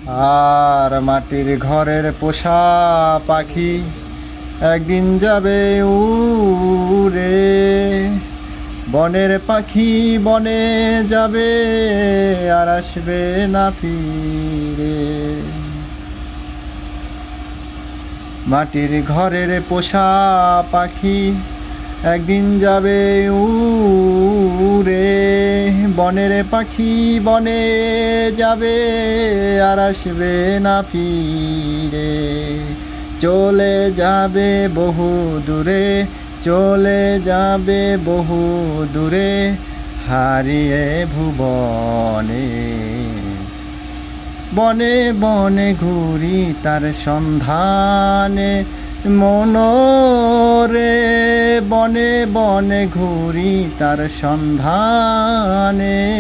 আর মাটির ঘরের পোষা পাখি একদিন যাবে উড়ে। বনের পাখি বনে যাবে আর আসবে না ফিরে। মাটির ঘরের পোষা পাখি একদিন যাবে উড়ে। বনের পাখি বনে যাবে আর আসবে না ফিরে। চলে যাবে বহু দূরে, চলে যাবে বহু দূরে, হারিয়ে ভুবনে। বনে বনে ঘুরি তার সন্ধানে মনোরে। বনে বনে ঘুরি তার সন্ধানে।